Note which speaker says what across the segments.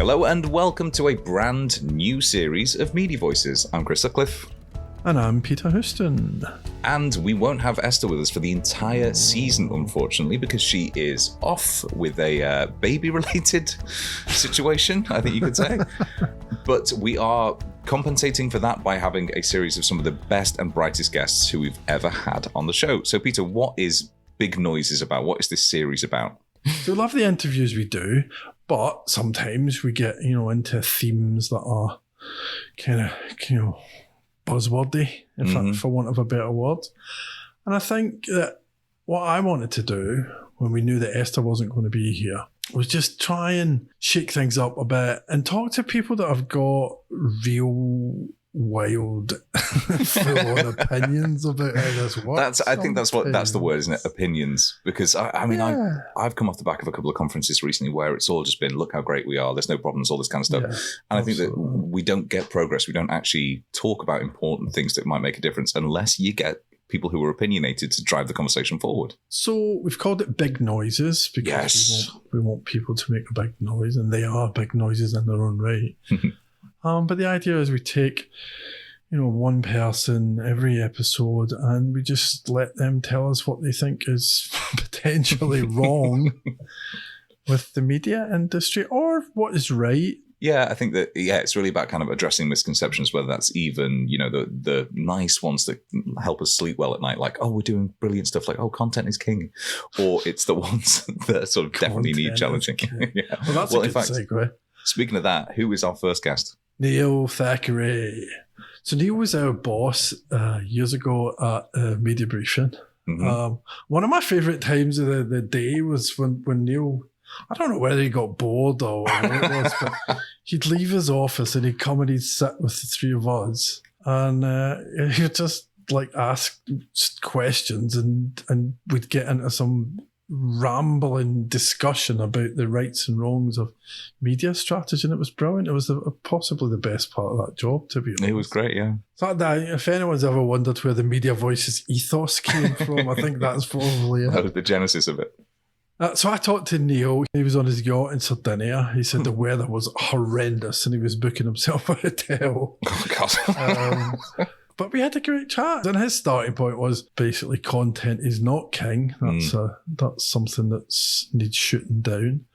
Speaker 1: Hello and welcome to a brand new series of Media Voices. I'm Chris Sutcliffe.
Speaker 2: And I'm Peter Houston.
Speaker 1: And we won't have Esther with us for the entire season, unfortunately, because she is off with a baby-related situation, I think you could say. But we are compensating for that by having a series of some of the best and brightest guests who we've ever had on the show. So, Peter, what is Big Noises about? What is this series about?
Speaker 2: So we love the interviews we do, but sometimes we get, into themes that are kind of, buzzwordy, for want of a better word. And I think that what I wanted to do when we knew that Esther wasn't going to be here was just try and shake things up a bit and talk to people that have got real wild full-on opinions about how this works.
Speaker 1: I think that's the word, isn't it? Opinions. Because I've come off the back of a couple of conferences recently where it's all just been, look how great we are, there's no problems, all this kind of stuff. Yeah, and I think that we don't get progress. We don't actually talk about important things that might make a difference unless you get people who are opinionated to drive the conversation forward.
Speaker 2: So we've called it Big Noises because we want people to make a big noise, and they are big noises in their own right. But the idea is we take, one person every episode and we just let them tell us what they think is potentially wrong with the media industry or what is right.
Speaker 1: Yeah, I think that, it's really about kind of addressing misconceptions, whether that's even, the nice ones that help us sleep well at night, like, oh, we're doing brilliant stuff, like, oh, content is king, or it's the ones that sort of definitely need challenging.
Speaker 2: Yeah. Well, that's a good segue.
Speaker 1: Speaking of that, who is our first guest?
Speaker 2: Neil Thackray. So Neil was our boss years ago at theMediaBriefing. Mm-hmm. One of my favourite times of the day was when Neil, I don't know whether he got bored or what it was, but he'd leave his office and he'd come and he'd sit with the three of us, and he would just ask questions and we'd get into some rambling discussion about the rights and wrongs of media strategy, and it was brilliant. It was possibly the best part of that job, to be honest.
Speaker 1: It was great, yeah.
Speaker 2: So if anyone's ever wondered where the Media Voices ethos came from, I think that's probably it.
Speaker 1: That was the genesis of it.
Speaker 2: So I talked to Neil. He was on his yacht in Sardinia. He said the weather was horrendous and he was booking himself a hotel.
Speaker 1: Oh, God.
Speaker 2: But we had a great chat. And his starting point was basically content is not king. That's something that needs shooting down.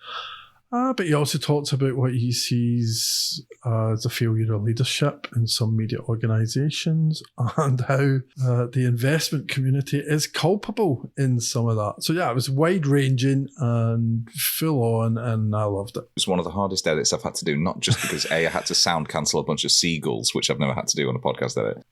Speaker 2: But he also talks about what he sees as a failure of leadership in some media organisations and how the investment community is culpable in some of that. So it was wide-ranging and full-on, and I loved it. It
Speaker 1: was one of the hardest edits I've had to do, not just because I had to sound cancel a bunch of seagulls, which I've never had to do on a podcast edit.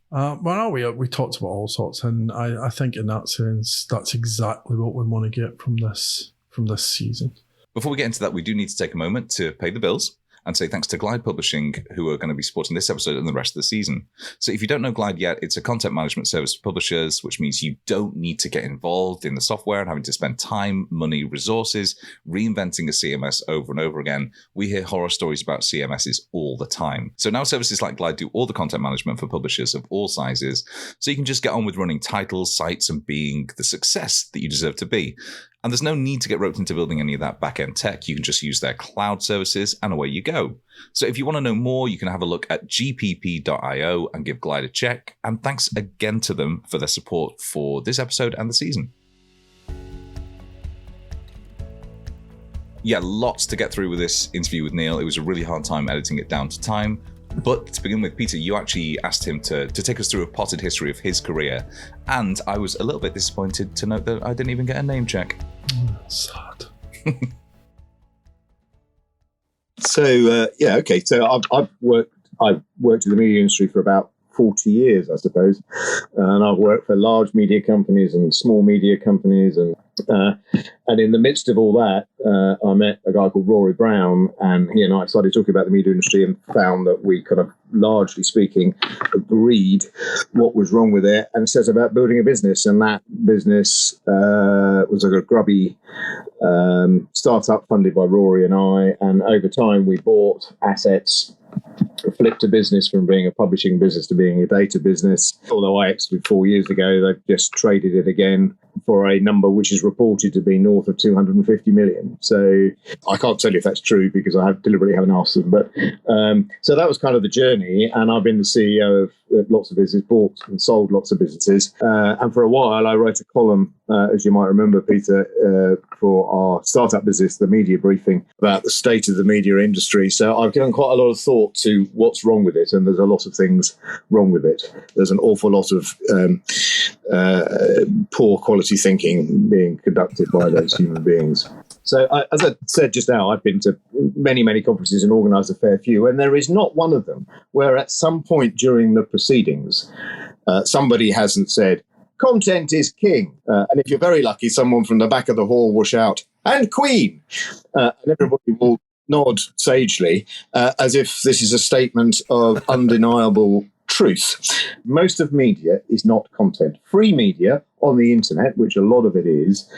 Speaker 2: We talked about all sorts, and I think in that sense, that's exactly what we want to get from this season.
Speaker 1: Before we get into that, we do need to take a moment to pay the bills and say thanks to Glide Publishing, who are going to be supporting this episode and the rest of the season. So if you don't know Glide yet, it's a content management service for publishers, which means you don't need to get involved in the software and having to spend time, money, resources, reinventing a CMS over and over again. We hear horror stories about CMSs all the time. So now services like Glide do all the content management for publishers of all sizes, so you can just get on with running titles, sites, and being the success that you deserve to be. And there's no need to get roped into building any of that back-end tech. You can just use their cloud services and away you go. So if you want to know more, you can have a look at gpp.io and give Glide a check. And thanks again to them for their support for this episode and the season. Yeah, lots to get through with this interview with Neil. It was a really hard time editing it down to time. But to begin with, Peter, you actually asked him to take us through a potted history of his career. And I was a little bit disappointed to note that I didn't even get a name check.
Speaker 2: Sad.
Speaker 3: So, okay. So I've worked in the media industry for about 40 years, I suppose. And I've worked for large media companies and small media companies. And in the midst of all that, I met a guy called Rory Brown, and he and I started talking about the media industry and found that we kind of, largely speaking, agreed what was wrong with it and set about building a business. And that business was like a grubby startup funded by Rory and I. And over time, we bought assets, flipped a business from being a publishing business to being a data business. Although I exited 4 years ago, they've just traded it again for a number which is reported to be north of 250 million. So I can't tell you if that's true because I deliberately haven't asked them. But so that was kind of the journey. And I've been the CEO of lots of businesses, bought and sold lots of businesses. And for a while, I wrote a column, as you might remember, Peter, for our startup business, theMediaBriefing, about the state of the media industry. So I've given quite a lot of thought to what's wrong with it. And there's a lot of things wrong with it. There's an awful lot of poor quality thinking being conducted by those human beings. So, as I said just now, I've been to many, many conferences and organised a fair few, and there is not one of them where at some point during the proceedings, somebody hasn't said, content is king. And if you're very lucky, someone from the back of the hall will shout, and queen. And everybody will nod sagely, as if this is a statement of undeniable truth. Most of media is not content. Free media on the internet, which a lot of it is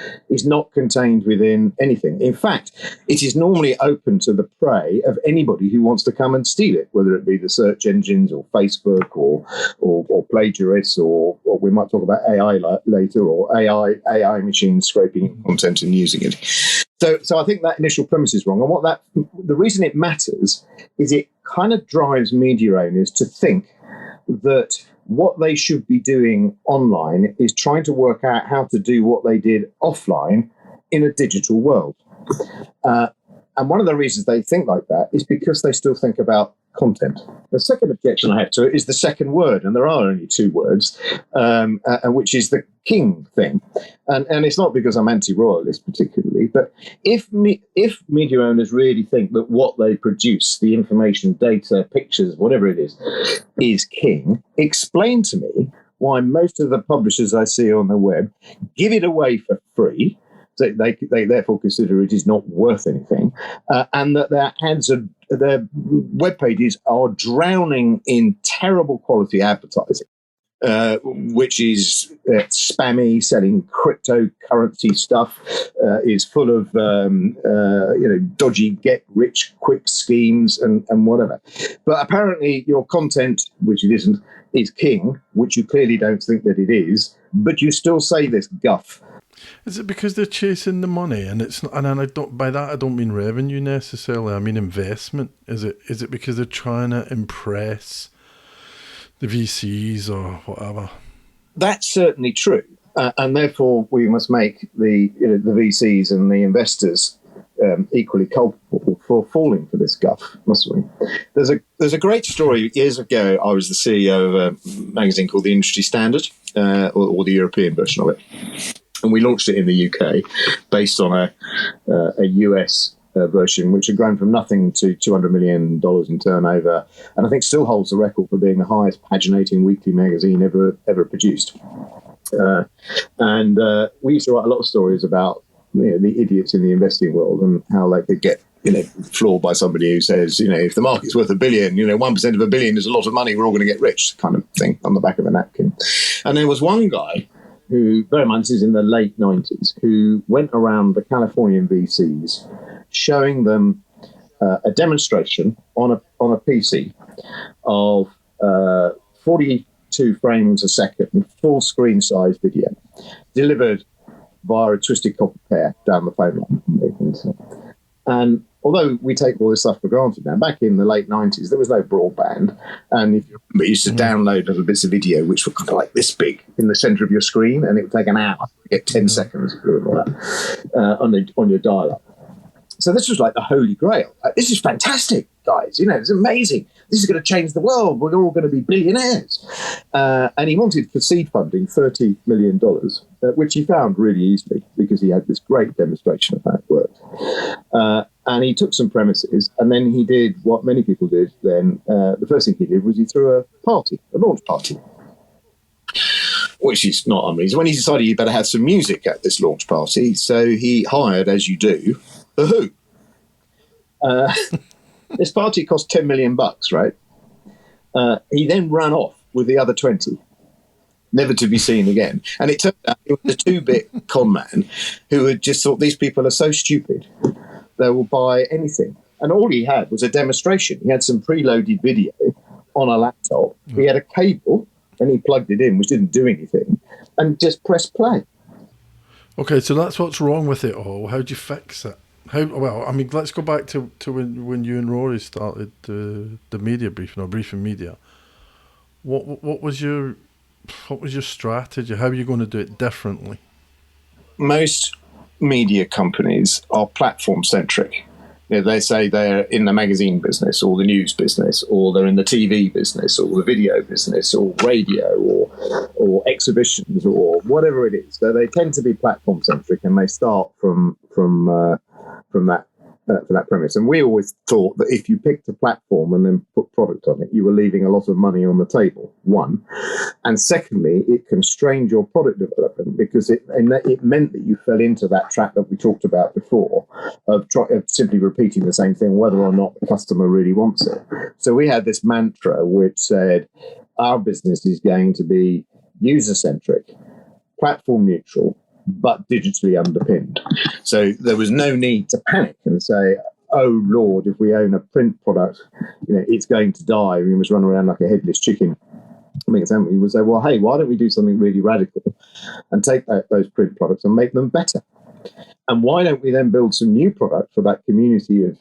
Speaker 3: not contained within anything. In fact, it is normally open to the prey of anybody who wants to come and steal it, whether it be the search engines or Facebook or plagiarists, or we might talk about AI later, or AI machines scraping content and using it. So I think that initial premise is wrong. And the reason it matters is it kind of drives media owners to think that what they should be doing online is trying to work out how to do what they did offline in a digital world. And one of the reasons they think like that is because they still think about content. The second objection I have to it is the second word, and there are only two words, which is the king thing. And it's not because I'm anti-royalist particularly, but if media owners really think that what they produce, the information, data, pictures, whatever it is king, explain to me why most of the publishers I see on the web give it away for free. So they therefore consider it is not worth anything, and that their ads are, their web pages are drowning in terrible quality advertising, which is spammy, selling cryptocurrency stuff, is full of dodgy get-rich-quick schemes and whatever. But apparently your content, which it isn't, is king, which you clearly don't think that it is, but you still say this guff.
Speaker 2: Is it because they're chasing the money, and it's not? And I don't, by that I don't mean revenue necessarily. I mean investment. Is it because they're trying to impress the VCs or whatever? That's
Speaker 3: certainly true, and therefore we must make the VCs and the investors equally culpable for falling for this guff, mustn't we? There's a great story. Years ago, I was the CEO of a magazine called The Industry Standard, or the European version of it. And we launched it in the UK based on a US version, which had grown from nothing to $200 million in turnover, and I think still holds the record for being the highest paginating weekly magazine ever produced. And we used to write a lot of stories about the idiots in the investing world and how they could get floored by somebody who says, if the market's worth $1 billion, 1% of $1 billion is a lot of money, we're all going to get rich, kind of thing on the back of a napkin. And there was one guy who, bear in mind, this is in the late 90s, who went around the Californian VCs showing them a demonstration on a PC of 42 frames a second, full screen size video, delivered via a twisted copper pair down the phone line. And although we take all this stuff for granted now, back in the late 90s, there was no broadband. And if you remember, you used to download little bits of video, which were kind of like this big in the center of your screen, and it would take an hour to get 10 seconds of that on your dial-up. So this was like the holy grail. This is fantastic, guys. It's amazing. This is going to change the world. We're all going to be billionaires. And he wanted for seed funding $30 million, which he found really easily because he had this great demonstration of how it worked. And he took some premises, and then he did what many people did then. The first thing he did was he threw a launch party. Which is not unreasonable. When he decided he better have some music at this launch party, so he hired, as you do, The Who. This party cost $10 million, right? He then ran off with the other 20, never to be seen again. And it turned out it was a 2-bit con man who had just thought, these people are so stupid, they will buy anything. And all he had was a demonstration. He had some preloaded video on a laptop. He had a cable, and he plugged it in, which didn't do anything, and just pressed play.
Speaker 2: Okay, so that's what's wrong with it all. How do you fix it? Let's go back to when you and Rory started the media briefing or briefing media. What was your strategy? How are you going to do it differently?
Speaker 3: Most media companies are platform centric. They say they're in the magazine business or the news business, or they're in the TV business or the video business or radio or exhibitions or whatever it is. So they tend to be platform centric, and they start from that for that premise. And we always thought that if you picked a platform and then put product on it, you were leaving a lot of money on the table, one. And secondly, it constrained your product development because it meant that you fell into that trap that we talked about before of simply repeating the same thing, whether or not the customer really wants it. So we had this mantra which said, our business is going to be user-centric, platform neutral, but digitally underpinned. So there was no need to panic and say, oh Lord, if we own a print product, it's going to die. We must run around like a headless chicken. We would say, well, hey, why don't we do something really radical and take those print products and make them better? And why don't we then build some new product for that community of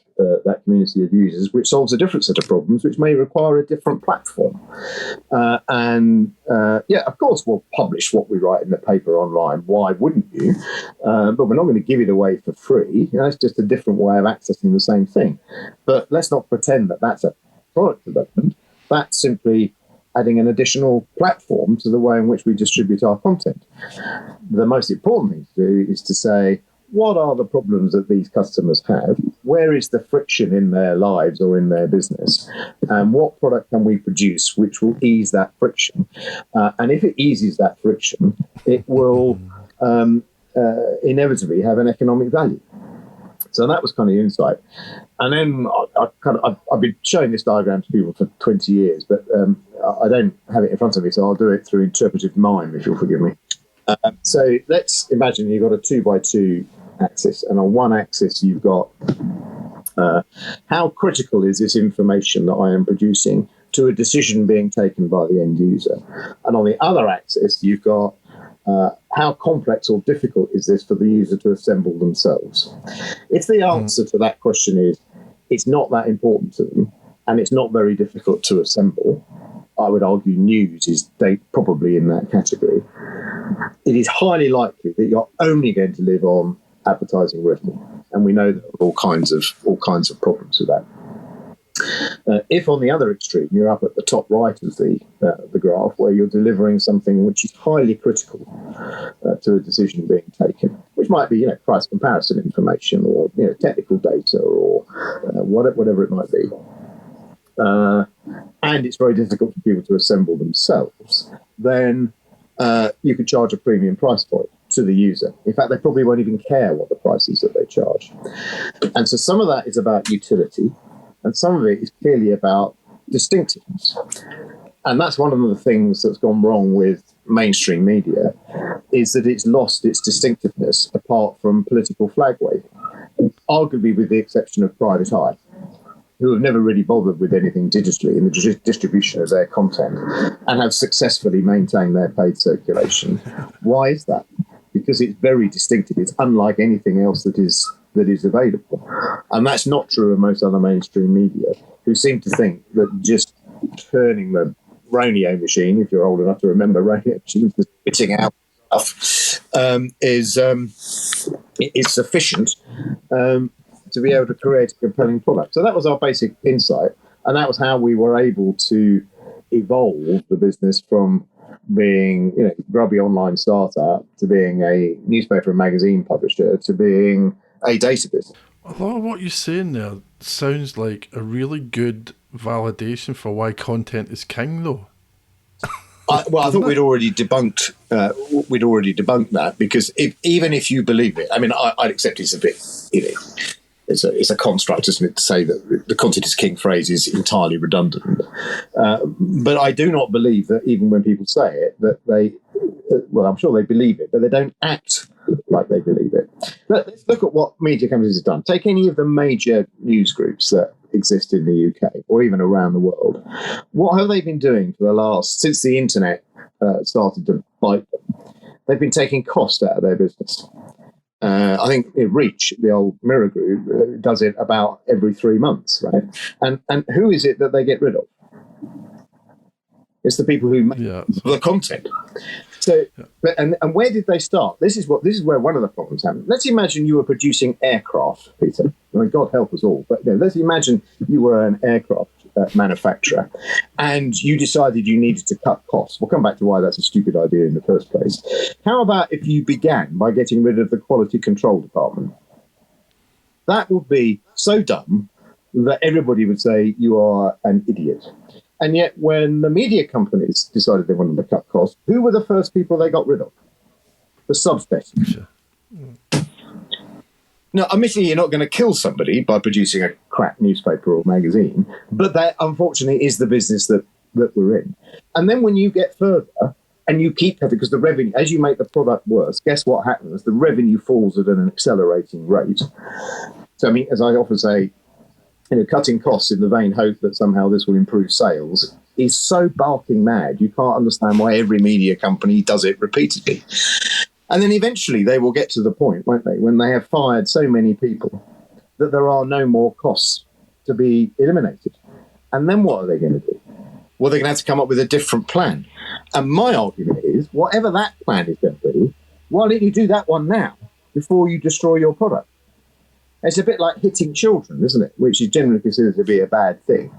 Speaker 3: users, which solves a different set of problems, which may require a different platform? Of course, we'll publish what we write in the paper online. Why wouldn't you? But we're not going to give it away for free. It's just a different way of accessing the same thing. But let's not pretend that that's a product development. That's simply adding an additional platform to the way in which we distribute our content. The most important thing to do is to say, what are the problems that these customers have? Where is the friction in their lives or in their business? And what product can we produce which will ease that friction? And if it eases that friction, it will inevitably have an economic value. So that was kind of the insight. And then I've been showing this diagram to people for 20 years, but I don't have it in front of me, so I'll do it through interpretive mime, if you'll forgive me. So let's imagine you've got a 2x2 axis, and on one axis you've got how critical is this information that I am producing to a decision being taken by the end user. And on the other axis you've got how complex or difficult is this for the user to assemble themselves? If the answer to that question is it's not that important to them and it's not very difficult to assemble, I would argue news is probably in that category. It is highly likely that you're only going to live on advertising revenue, and we know that there are all kinds of problems with that. If on the other extreme you're up at the top right of the graph, where you're delivering something which is highly critical to a decision being taken, which might be price comparison information or technical data or whatever it might be, and it's very difficult for people to assemble themselves, then you could charge a premium price for it to the user. In fact, they probably won't even care what the price is that they charge. And so some of that is about utility, and some of it is clearly about distinctiveness. And that's one of the things that's gone wrong with mainstream media, is that it's lost its distinctiveness apart from political flag waving, arguably with the exception of Private Eye, who have never really bothered with anything digitally in the distribution of their content and have successfully maintained their paid circulation. Why is that? Because it's very distinctive. It's unlike anything else that is available. And that's not true of most other mainstream media, who seem to think that just turning the Roneo machine, if you're old enough to remember Roneo machines, spitting out stuff, is sufficient to be able to create a compelling product. So that was our basic insight, and that was how we were able to evolve the business from being grubby online startup to being a newspaper and magazine publisher to being a data business.
Speaker 2: A lot of what you're saying there sounds like a really good validation for why content is king, though.
Speaker 3: I thought we'd already debunked that, because even if you believe it, I mean, I'd accept it's a bit, it's a construct, isn't it, to say that the content is king phrase is entirely redundant. But I do not believe that even when people say it, that I'm sure they believe it, but they don't act like they believe it. Let's look at what media companies have done. Take any of the major news groups that exist in the UK or even around the world. What have they been doing for since the internet started to bite them? they've been taking cost out of their business. I think Reach, the old Mirror Group, does it about every 3 months, right? And who is it that they get rid of? It's the people who make the content. So, and where did they start? This is where one of the problems happened. Let's imagine you were producing aircraft, Peter. I mean, God help us all. But let's imagine you were an aircraft manufacturer, and you decided you needed to cut costs. We'll come back to why that's a stupid idea in the first place. How about if you began by getting rid of the quality control department? That would be so dumb that everybody would say you are an idiot. And yet, when the media companies decided they wanted to cut costs, who were the first people they got rid of? The subspecialists. Sure. Now, admittedly, you're not going to kill somebody by producing a crap newspaper or magazine, but that, unfortunately, is the business that we're in. And then when you get further and you keep cutting, because the revenue, as you make the product worse, guess what happens? The revenue falls at an accelerating rate. So, I mean, as I often say, cutting costs in the vain hope that somehow this will improve sales is so barking mad, you can't understand why every media company does it repeatedly. And then eventually they will get to the point, won't they, when they have fired so many people that there are no more costs to be eliminated. And then what are they going to do? Well, they're going to have to come up with a different plan. And my argument is, whatever that plan is going to be, why don't you do that one now before you destroy your product? It's a bit like hitting children, isn't it? Which is generally considered to be a bad thing.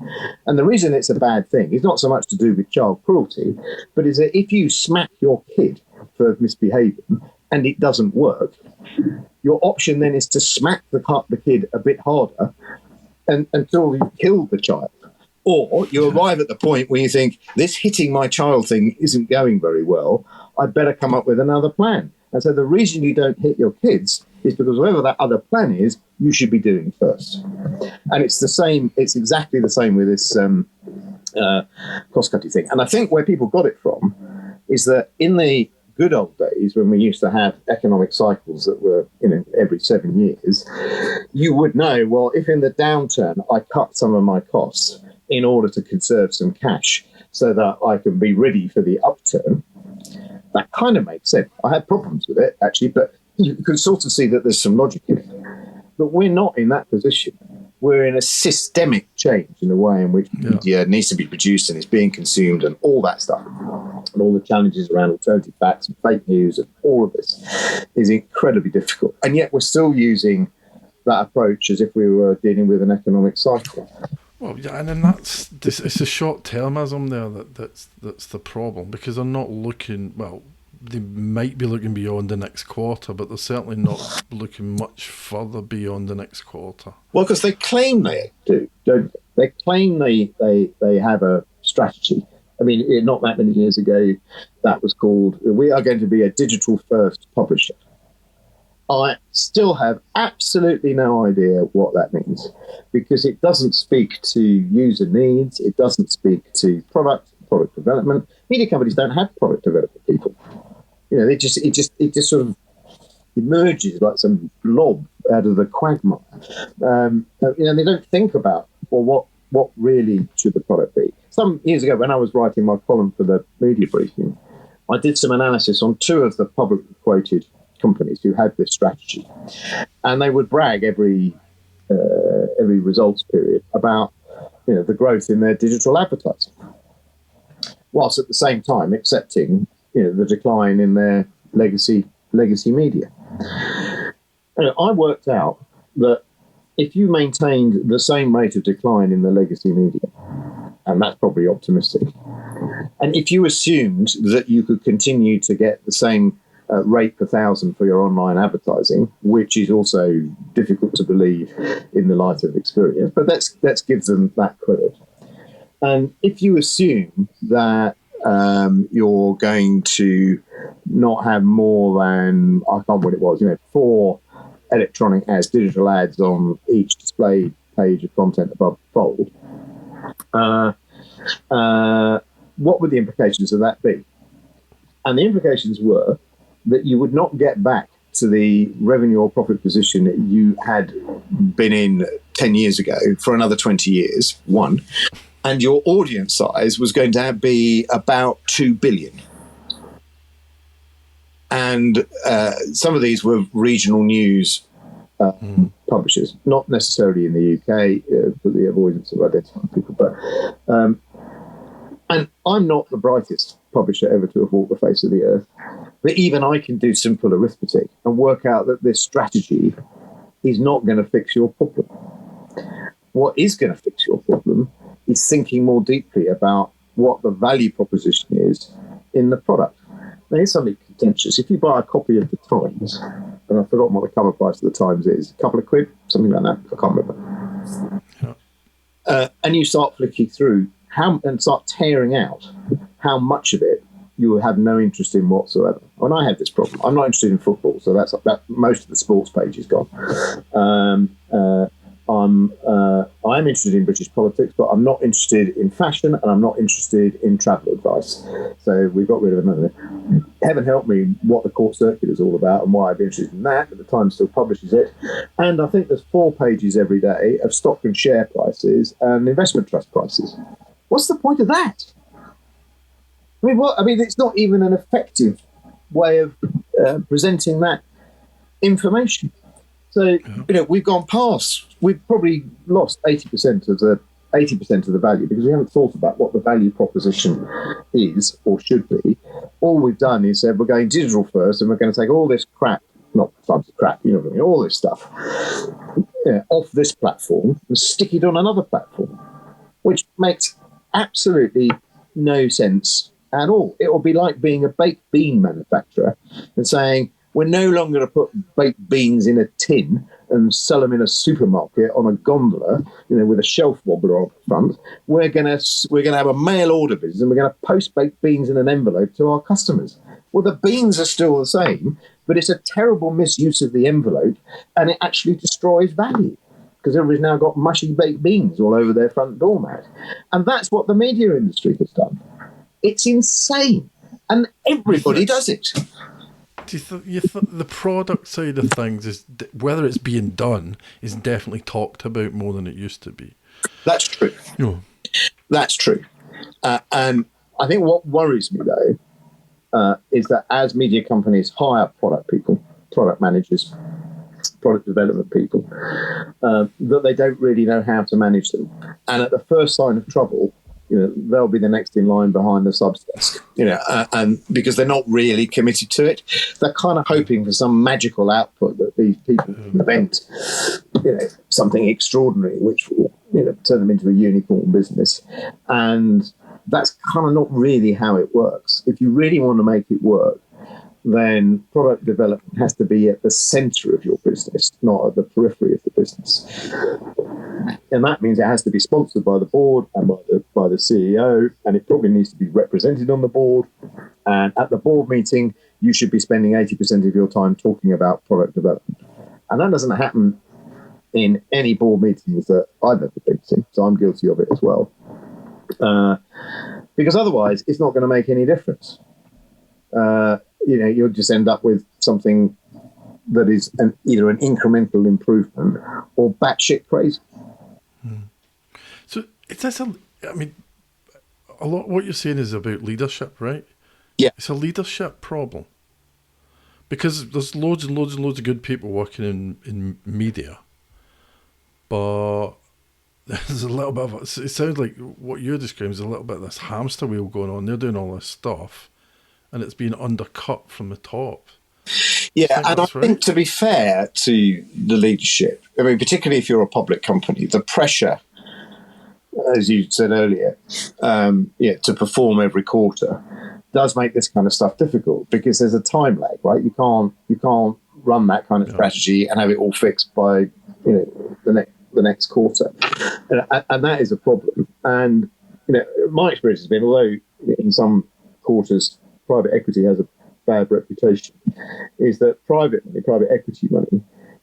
Speaker 3: And the reason it's a bad thing is not so much to do with child cruelty, but is that if you smack your kid for misbehaving and it doesn't work, your option then is to smack the kid a bit harder until you kill the child. Or you arrive at the point where you think, this hitting my child thing isn't going very well, I'd better come up with another plan. And so the reason you don't hit your kids is because whatever that other plan is, you should be doing first. And it's the same, it's exactly the same with this cost-cutting thing. And I think where people got it from is that in the good old days, when we used to have economic cycles that were, every 7 years, you would know, well, if in the downturn I cut some of my costs in order to conserve some cash so that I can be ready for the upturn, that kind of makes sense. I had problems with it, actually, but you can sort of see that there's some logic in it. But we're not in that position. We're in a systemic change in the way in which media needs to be produced and is being consumed and all that stuff. And all the challenges around alternative facts and fake news and all of this is incredibly difficult. And yet we're still using that approach as if we were dealing with an economic cycle.
Speaker 2: Well, yeah, and then it's a short-termism there that's the problem, because they're not looking, well, they might be looking beyond the next quarter, but they're certainly not looking much further beyond the next quarter.
Speaker 3: Well, because they claim they do, don't they? They claim they have a strategy. I mean, not that many years ago, that was called, we are going to be a digital-first publisher. I still have absolutely no idea what that means, because it doesn't speak to user needs. It doesn't speak to product development. Media companies don't have product development people. It just sort of emerges like some blob out of the quagmire. They don't think about, well, what really should the product be? Some years ago, when I was writing my column for the Media Briefing, I did some analysis on two of the publicly quoted companies who had this strategy, and they would brag every results period about the growth in their digital advertising, whilst at the same time accepting the decline in their legacy media. I worked out that if you maintained the same rate of decline in the legacy media, and that's probably optimistic, and if you assumed that you could continue to get the same rate per thousand for your online advertising, which is also difficult to believe in the light of experience, but let's give them that credit. And if you assume that you're going to not have more than, I can't remember what it was, 4 electronic ads, digital ads on each display page of content above the fold, what would the implications of that be? And the implications were that you would not get back to the revenue or profit position that you had been in 10 years ago for another 20 years, one. And your audience size was going to be about 2 billion. And some of these were regional news publishers, not necessarily in the UK for the avoidance of identifying people, but and I'm not the brightest publisher ever to have walked the face of the earth, but even I can do simple arithmetic and work out that this strategy is not going to fix your problem. What is going to fix your problem is thinking more deeply about what the value proposition is in the product. Now, here's something contentious. If you buy a copy of the Times, and I've forgotten what the cover price of the Times is, a couple of quid, something like that, I can't remember. Yeah. And you start flicking through and start tearing out how much of it you will have no interest in whatsoever. And I have this problem. I'm not interested in football, so that's most of the sports page is gone. I'm interested in British politics, but I'm not interested in fashion, and I'm not interested in travel advice. So we got rid of another. Heaven help me what the court circular is all about and why I'd be interested in that, but the Times still publishes it. And I think there's 4 pages every day of stock and share prices and investment trust prices. What's the point of that? I mean, it's not even an effective way of presenting that information. So, we've gone past. We've probably lost 80% of the value because we haven't thought about what the value proposition is or should be. All we've done is said we're going digital first, and we're going to take all this crap, not tons of crap, you know what I mean, all this stuff off this platform and stick it on another platform, which makes absolutely no sense at all. It will be like being a baked bean manufacturer and saying, we're no longer going to put baked beans in a tin and sell them in a supermarket on a gondola, with a shelf wobbler up front. We're going to have a mail order business, and we're going to post baked beans in an envelope to our customers. Well, the beans are still the same, but it's a terrible misuse of the envelope, and it actually destroys value because everybody's now got mushy baked beans all over their front doormat. And that's what the media industry has done. It's insane, and everybody does it.
Speaker 2: Do you think the product side of things is whether it's being done is definitely talked about more than it used to be?
Speaker 3: That's true. That's true. And I think what worries me though is that as media companies hire product people, product managers, product development people, that they don't really know how to manage them. And at the first sign of trouble, they'll be the next in line behind the subs desk, and because they're not really committed to it. They're kind of hoping for some magical output that these people can invent, something extraordinary, which will, turn them into a unicorn business. And that's kind of not really how it works. If you really want to make it work, then product development has to be at the center of your business, not at the periphery of the business. And that means it has to be sponsored by the board and by the CEO, and it probably needs to be represented on the board. And at the board meeting, you should be spending 80% of your time talking about product development. And that doesn't happen in any board meetings that I've ever been to, so I'm guilty of it as well. Because otherwise, it's not going to make any difference. You'll just end up with something that is either an incremental improvement or batshit crazy.
Speaker 2: So a lot what you're saying is about leadership, right?
Speaker 3: Yeah.
Speaker 2: It's a leadership problem. Because there's loads and loads and loads of good people working in media. But there's a little bit of it sounds like what you're describing is a little bit of this hamster wheel going on. They're doing all this stuff, and it's being undercut from the top.
Speaker 3: Yeah, and I think to be fair to the leadership, particularly if you're a public company, the pressure, as you said earlier, to perform every quarter does make this kind of stuff difficult because there's a time lag, right? You can't run that kind of strategy and have it all fixed by the next quarter, and that is a problem. And my experience has been, although in some quarters private equity has a bad reputation, is that private equity money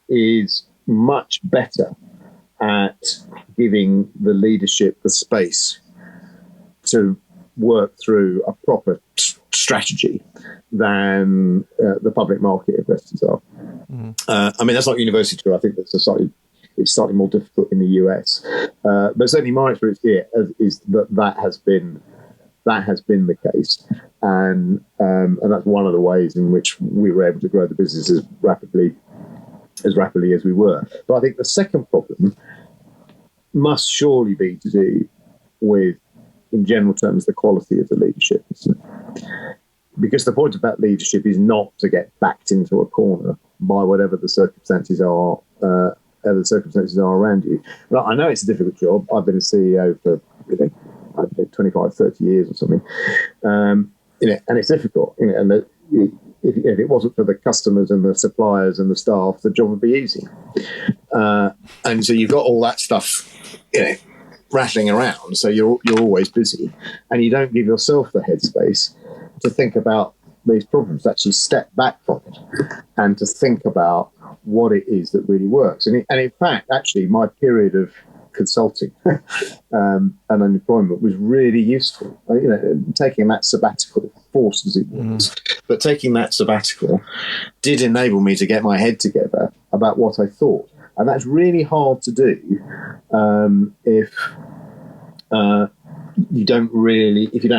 Speaker 3: is much better at giving the leadership the space to work through a proper strategy than the public market investors are. That's not universally true. I think it's slightly more difficult in the US. But certainly my experience here is that has been that has been the case, and that's one of the ways in which we were able to grow the business as rapidly as we were. But I think the second problem must surely be to do with, in general terms, the quality of the leadership, isn't it? Because the point about leadership is not to get backed into a corner by whatever the circumstances are around you. But I know it's a difficult job. I've been a CEO for 25, 30 years or something, and it's difficult. And if it wasn't for the customers and the suppliers and the staff, the job would be easy. And so you've got all that stuff, rattling around. So you're always busy, and you don't give yourself the headspace to think about these problems, to actually step back from it and to think about what it is that really works. And in fact, actually, my period of consulting and unemployment was really useful. Taking that sabbatical, forced as it was, but taking that sabbatical did enable me to get my head together about what I thought. And that's really hard to do if you don't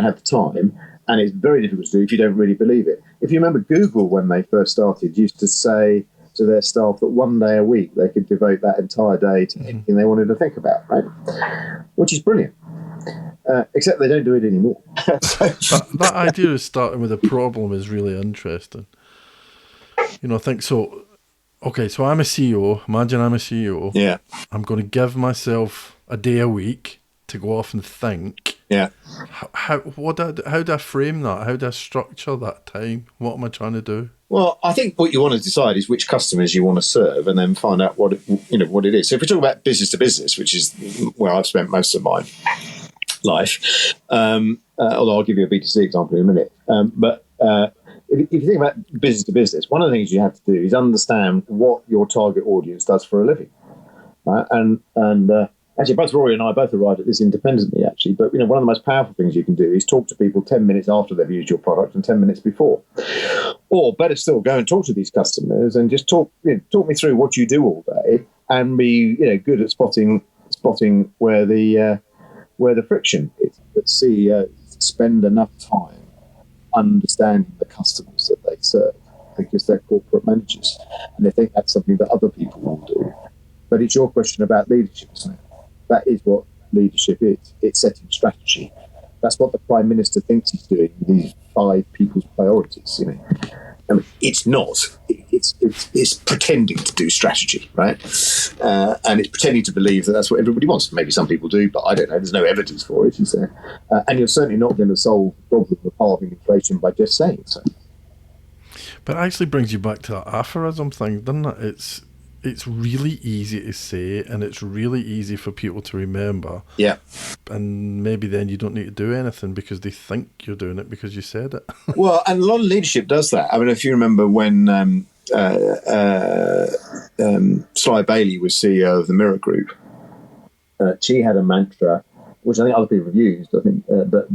Speaker 3: have the time. And it's very difficult to do if you don't really believe it. If you remember, Google, when they first started, used to say to their staff that one day a week they could devote that entire day to anything they wanted to think about, right? Which is brilliant. Except they don't do it anymore.
Speaker 2: that idea of starting with a problem is really interesting. I think so. Okay, so I'm a CEO. Imagine I'm a CEO.
Speaker 3: Yeah.
Speaker 2: I'm going to give myself a day a week to go off and think.
Speaker 3: Yeah.
Speaker 2: How do I frame that? How do I structure that time? What am I trying to do?
Speaker 3: Well, I think what you want to decide is which customers you want to serve, and then find out what it is. So if we talk about business to business, which is where I've spent most of my life, although I'll give you a B2C example in a minute. But if you think about business to business, one of the things you have to do is understand what your target audience does for a living, right? And actually, both Rory and I both arrived at this independently, actually. But, one of the most powerful things you can do is talk to people 10 minutes after they've used your product and 10 minutes before. Or better still, go and talk to these customers and just talk me through what you do all day, and be, good at spotting where the friction is. That CEOs spend enough time understanding the customers that they serve, because they're corporate managers and they think that's something that other people will do. But it's your question about leadership, isn't it? That is what leadership is. It's setting strategy. That's what the Prime Minister thinks he's doing with these 5 people's priorities. I mean, it's not. It's pretending to do strategy, right? And it's pretending to believe that that's what everybody wants. Maybe some people do, but I don't know. There's no evidence for it, is there? And you're certainly not going to solve the problem of halving inflation by just saying so.
Speaker 2: But it actually brings you back to that aphorism thing, doesn't it? It's really easy to say, and it's really easy for people to remember.
Speaker 3: Yeah.
Speaker 2: And maybe then you don't need to do anything because they think you're doing it because you said it.
Speaker 3: Well, and a lot of leadership does that. I mean, if you remember when Sly Bailey was CEO of the Mirror Group, she had a mantra, which I think other people have used. I think, but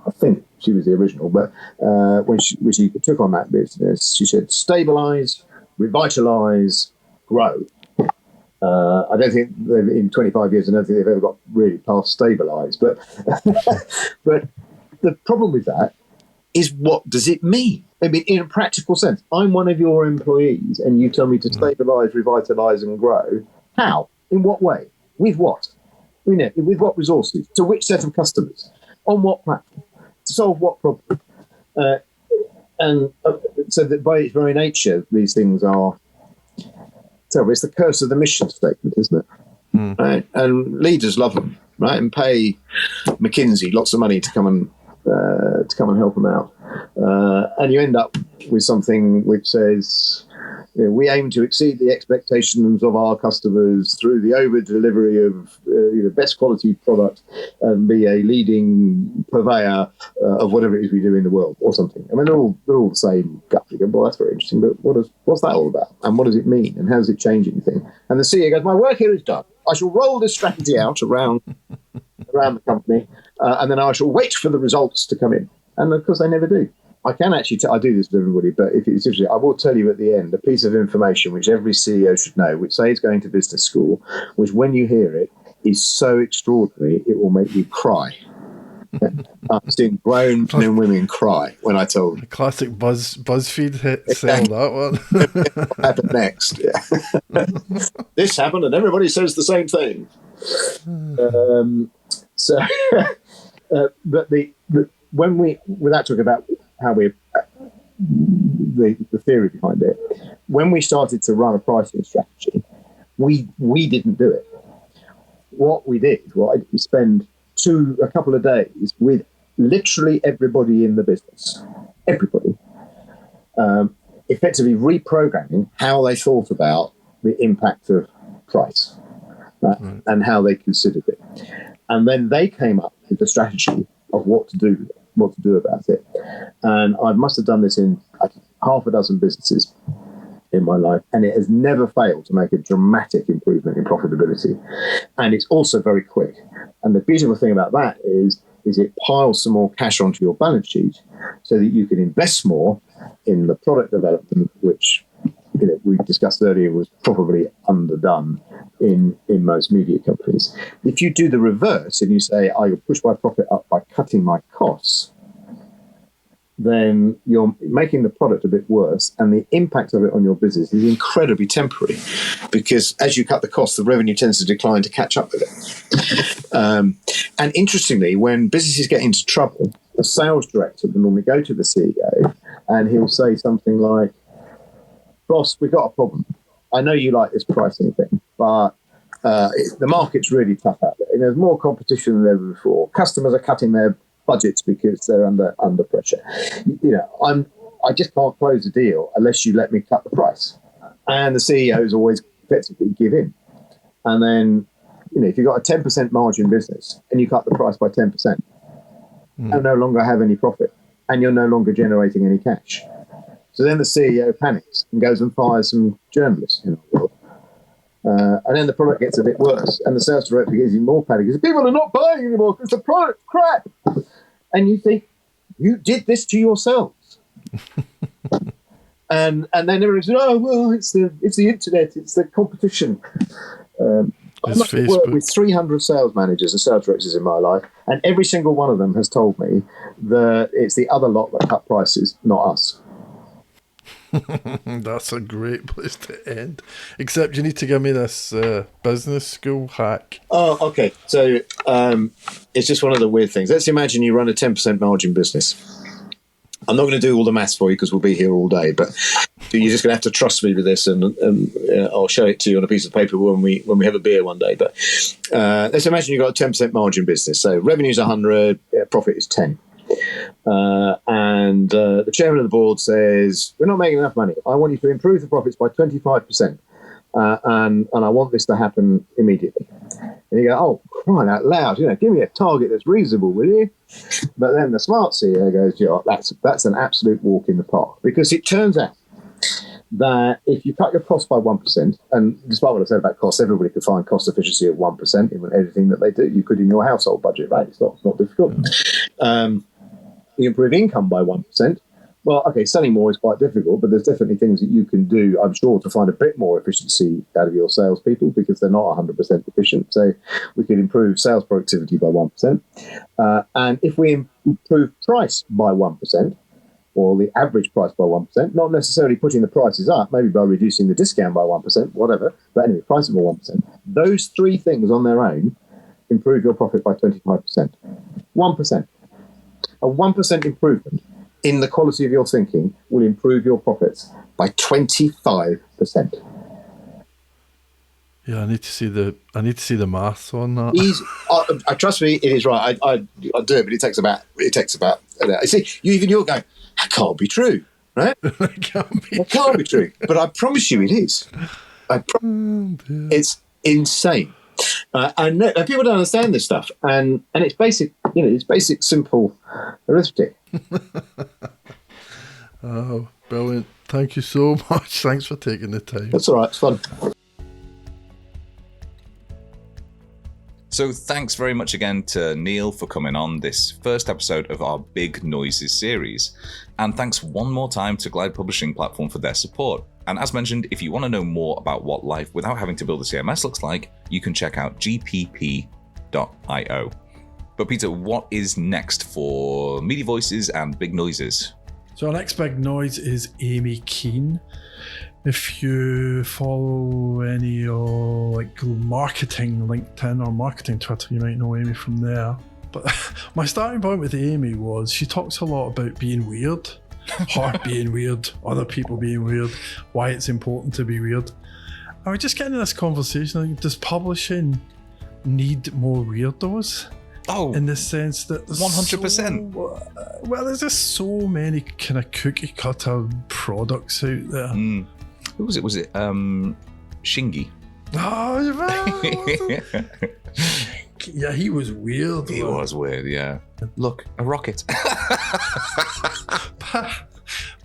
Speaker 3: I think she was the original. But when she took on that business, she said, "Stabilize, revitalize, grow." I don't think in 25 years, I don't think they've ever got really past stabilise. But but the problem with that is, what does it mean? I mean, in a practical sense, I'm one of your employees, and you tell me to stabilise, revitalise, and grow. How? In what way? With what? With what resources? To which set of customers? On what platform? To solve what problem? So that by its very nature, these things are. So it's the curse of the mission statement, isn't it? Right? And leaders love them, right? And pay McKinsey lots of money to come and help them out. And you end up with something which says, we aim to exceed the expectations of our customers through the over delivery of best quality product, and be a leading purveyor of whatever it is we do in the world, or something. I mean, they're all the same gut. You go, well, that's very interesting, but what's that all about? And what does it mean? And how does it change anything? And the CEO goes, my work here is done. I shall roll this strategy out around the company, and then I shall wait for the results to come in. And of course, they never do. I can actually, I do this to everybody, but if it's interesting, I will tell you at the end a piece of information which every CEO should know, which say is going to business school, which when you hear it is so extraordinary, it will make you cry. I've seen grown men and women cry when I told them.
Speaker 2: The classic BuzzFeed hit, sell that one.
Speaker 3: What happened next? Yeah. This happened, and everybody says the same thing. But without talking about how the theory behind it, when we started to run a pricing strategy, we didn't do it. What we did, right, we spend a couple of days with literally everybody in the business, everybody, effectively reprogramming how they thought about the impact of price and how they considered it. And then they came up with the strategy of what to do about it. And I must have done this in half a dozen businesses in my life, and it has never failed to make a dramatic improvement in profitability. And it's also very quick. And the beautiful thing about that is it piles some more cash onto your balance sheet so that you can invest more in the product development, which we discussed earlier was probably underdone in most media companies. If you do the reverse and you say, I will push my profit up by cutting my costs, then you're making the product a bit worse, and the impact of it on your business is incredibly temporary, because as you cut the cost, the revenue tends to decline to catch up with it. And interestingly, when businesses get into trouble, the sales director will normally go to the CEO and he'll say something like, boss, we've got a problem. I know you like this pricing thing, but the market's really tough out there. There's more competition than ever before. Customers are cutting their budgets because they're under pressure. I just can't close a deal unless you let me cut the price. And the CEOs always effectively give in. And then, if you've got a 10% margin business and you cut the price by 10%, you no longer have any profit and you're no longer generating any cash. So then the CEO panics and goes and fires some journalists in the world. And then the product gets a bit worse, and the sales director gets even more panic because people are not buying anymore because the product's crap. And you think, you did this to yourselves. and then everybody says, oh, well, it's the internet, it's the competition. I must have worked with 300 sales managers and sales directors in my life, and every single one of them has told me that it's the other lot that cut prices, not us.
Speaker 2: That's a great place to end. Except you need to give me this business school hack.
Speaker 3: Oh, okay. So it's just one of the weird things. Let's imagine you run a 10% margin business. I'm not going to do all the maths for you because we'll be here all day, but you're just going to have to trust me with this, and I'll show it to you on a piece of paper when we have a beer one day. But let's imagine you've got a 10% margin business. So revenue's 100, profit is 10. And the chairman of the board says, we're not making enough money. I want you to improve the profits by 25%. And I want this to happen immediately. And you go, oh, crying out loud, give me a target that's reasonable, will you? But then the smart CEO goes, that's an absolute walk in the park. Because it turns out that if you cut your costs by 1%, and despite what I said about costs, everybody could find cost efficiency of 1% in everything that they do. You could in your household budget, right? It's not difficult. You improve income by 1%. Well, okay, selling more is quite difficult, but there's definitely things that you can do, I'm sure, to find a bit more efficiency out of your salespeople because they're not 100% efficient. So we can improve sales productivity by 1%. And if we improve price by 1%, or the average price by 1%, not necessarily putting the prices up, maybe by reducing the discount by 1%, whatever, but anyway, pricing by 1%. Those three things on their own improve your profit by 25%. 1%. A 1% improvement in the quality of your thinking will improve your profits by 25%.
Speaker 2: Yeah, I need to see the maths on that.
Speaker 3: Trust me, it is right. I do it, but it takes about. You see, you're going, that can't be true, right?
Speaker 2: That
Speaker 3: can't be true. But I promise you, it is. It's insane. And people don't understand this stuff, and it's basic. It's basic, simple arithmetic.
Speaker 2: Oh, brilliant! Thank you so much. Thanks for taking the time.
Speaker 3: That's all right. It's fun.
Speaker 1: So thanks very much again to Neil for coming on this first episode of our Big Noises series. And thanks one more time to Glide Publishing Platform for their support. And as mentioned, if you want to know more about what life without having to build a CMS looks like, you can check out gpp.io. But Peter, what is next for Media Voices and Big Noises?
Speaker 2: So our next big noise is Amy Keane. If you follow any marketing LinkedIn or marketing Twitter, you might know Amy from there. But my starting point with Amy was she talks a lot about being weird, her being weird, other people being weird, why it's important to be weird. And we're just getting in this conversation, does publishing need more weirdos?
Speaker 1: Oh,
Speaker 2: in the sense that
Speaker 1: 100%.
Speaker 2: Well, there's just so many kind of cookie cutter products out there.
Speaker 1: Who was it? Was it Shingy?
Speaker 2: Oh, yeah, he was weird.
Speaker 1: He was weird, yeah. Look, a rocket.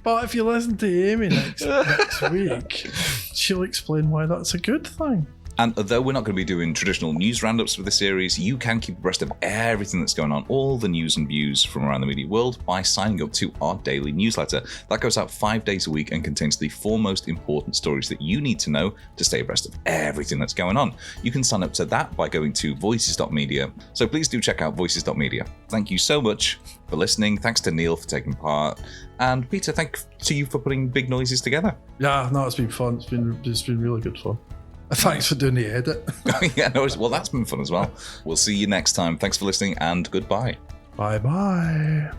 Speaker 2: But if you listen to Amy next week, she'll explain why that's a good thing.
Speaker 1: And although we're not going to be doing traditional news roundups for the series, you can keep abreast of everything that's going on, all the news and views from around the media world, by signing up to our daily newsletter. That goes out 5 days a week and contains the 4 most important stories that you need to know to stay abreast of everything that's going on. You can sign up to that by going to voices.media. So please do check out voices.media. Thank you so much for listening. Thanks to Neil for taking part. And Peter, thanks to you for putting Big Noises together.
Speaker 2: Yeah, no, it's been fun. It's been really good fun. Thanks for doing the edit.
Speaker 1: Yeah, no, well, that's been fun as well. We'll see you next time. Thanks for listening and goodbye.
Speaker 2: Bye-bye.